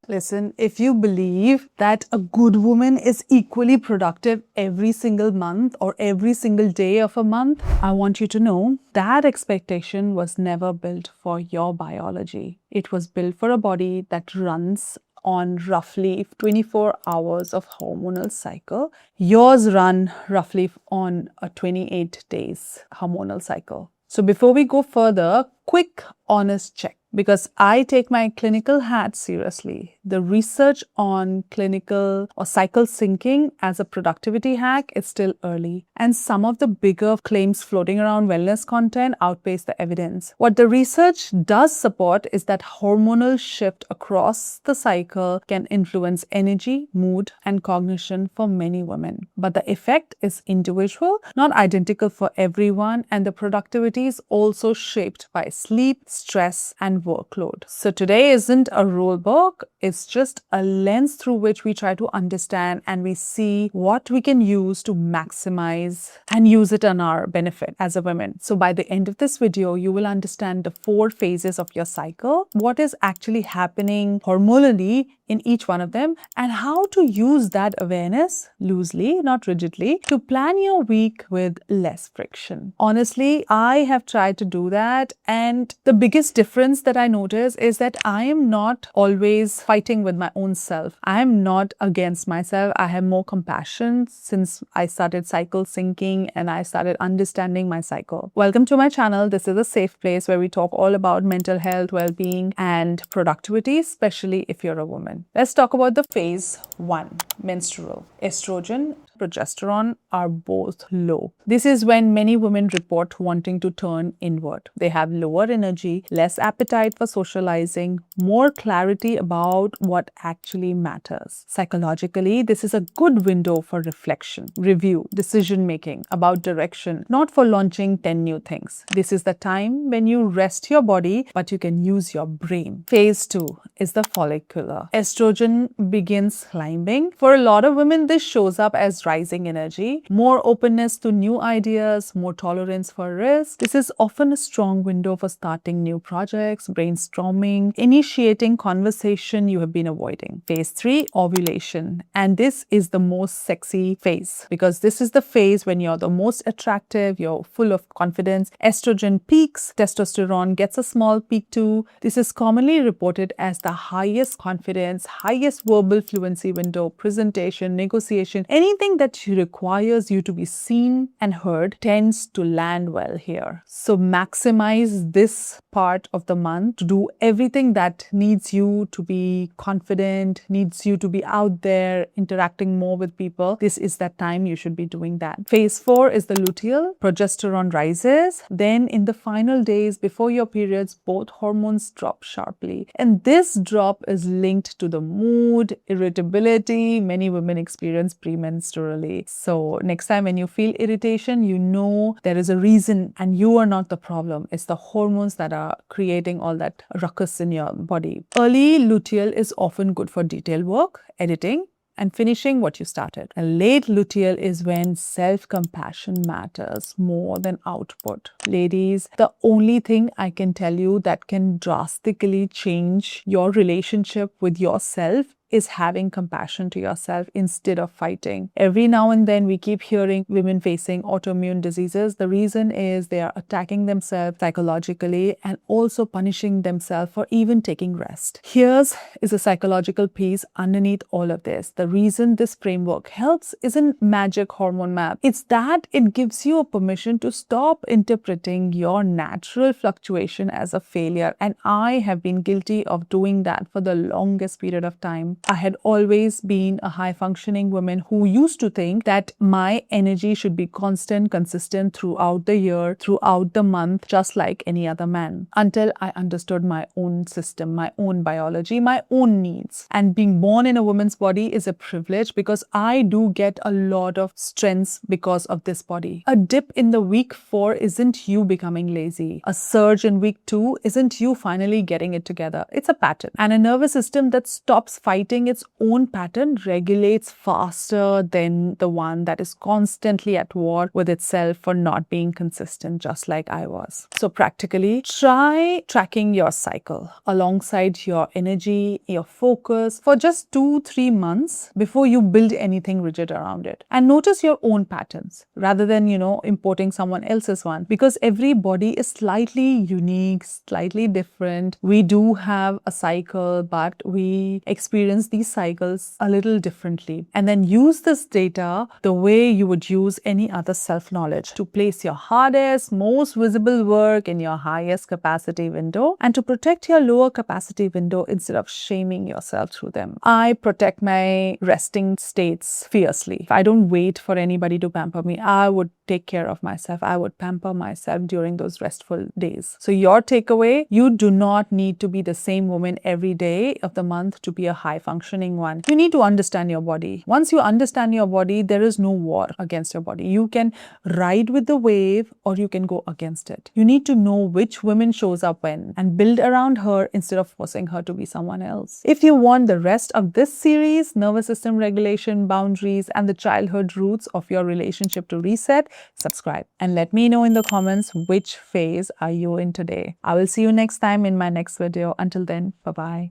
Listen, if you believe that a good woman is equally productive every single month or every single day of a month, I want you to know that expectation was never built for your biology. It was built for a body that runs on roughly 24 hours of hormonal cycle. Yours run roughly on a 28 days hormonal cycle. So before we go further, quick honest check. Because I take my clinical hat seriously. The research on clinical or cycle syncing as a productivity hack is still early. And some of the bigger claims floating around wellness content outpace the evidence. What the research does support is that hormonal shift across the cycle can influence energy, mood, and cognition for many women. But the effect is individual, not identical for everyone, and the productivity is also shaped by sleep, stress, and workload. So today isn't a rule book, it's just a lens through which we try to understand and we see what we can use to maximize and use it on our benefit as a woman. So by the end of this video, you will understand the 4 phases of your cycle, what is actually happening hormonally in each one of them, and how to use that awareness loosely, not rigidly, to plan your week with less friction. Honestly, I have tried to do that, and the biggest difference that I notice is that I am not always fighting with my own self. I am not against myself. I have more compassion since I started cycle syncing and I started understanding my cycle. Welcome to my channel. This is a safe place where we talk all about mental health, well-being, and productivity, especially if you're a woman. Let's talk about the phase 1, menstrual. Estrogen, progesterone are both low. This is when many women report wanting to turn inward. They have lower energy, less appetite for socializing, more clarity about what actually matters. Psychologically, this is a good window for reflection, review, decision making about direction, not for launching 10 new things. This is the time when you rest your body, but you can use your brain. Phase 2 is the follicular. Estrogen begins climbing. For a lot of women, this shows up as rising energy, more openness to new ideas, more tolerance for risk. This is often a strong window for starting new projects, brainstorming, initiating conversation you have been avoiding. Phase 3, ovulation. And this is the most sexy phase because this is the phase when you're the most attractive, you're full of confidence. Estrogen peaks, testosterone gets a small peak too. This is commonly reported as the highest confidence, highest verbal fluency window, presentation, negotiation, anything that requires you to be seen and heard tends to land well here. So maximize this part of the month to do everything that needs you to be confident, needs you to be out there interacting more with people. This is that time you should be doing that. Phase 4 is the luteal. Progesterone rises. Then in the final days before your periods, both hormones drop sharply. And this drop is linked to the mood, irritability many women experience premenstrually. So next time when you feel irritation, you know there is a reason and you are not the problem. It's the hormones that are creating all that ruckus in your body. Early luteal is often good for detailed work, editing, and finishing what you started. And late luteal is when self-compassion matters more than output. Ladies, the only thing I can tell you that can drastically change your relationship with yourself is having compassion to yourself instead of fighting. Every now and then we keep hearing women facing autoimmune diseases. The reason is they are attacking themselves psychologically and also punishing themselves for even taking rest. Here's is a psychological piece underneath all of this. The reason this framework helps isn't magic hormone map. It's that it gives you a permission to stop interpreting your natural fluctuation as a failure. And I have been guilty of doing that for the longest period of time. I had always been a high-functioning woman who used to think that my energy should be constant, consistent throughout the year, throughout the month, just like any other man, until I understood my own system, my own biology, my own needs. And being born in a woman's body is a privilege because I do get a lot of strengths because of this body. A dip in the week 4 isn't you becoming lazy. A surge in week 2 isn't you finally getting it together. It's a pattern and a nervous system that stops fighting fighting its own pattern regulates faster than the one that is constantly at war with itself for not being consistent, just like I was. So practically, try tracking your cycle alongside your energy, your focus for just 2-3 months before you build anything rigid around it. And notice your own patterns rather than, importing someone else's one, because every body is slightly unique, slightly different. We do have a cycle, but we experience these cycles a little differently. And then use this data the way you would use any other self-knowledge to place your hardest, most visible work in your highest capacity window and to protect your lower capacity window instead of shaming yourself through them. I protect my resting states fiercely. If I don't wait for anybody to pamper me, I would take care of myself. I would pamper myself during those restful days. So your takeaway, you do not need to be the same woman every day of the month to be a high functioning one. You need to understand your body. Once you understand your body, there is no war against your body. You can ride with the wave or you can go against it. You need to know which woman shows up when and build around her instead of forcing her to be someone else. If you want the rest of this series, nervous system regulation, boundaries, and the childhood roots of your relationship to reset, subscribe and let me know in the comments which phase are you in today. I will see you next time in my next video. Until then, bye-bye.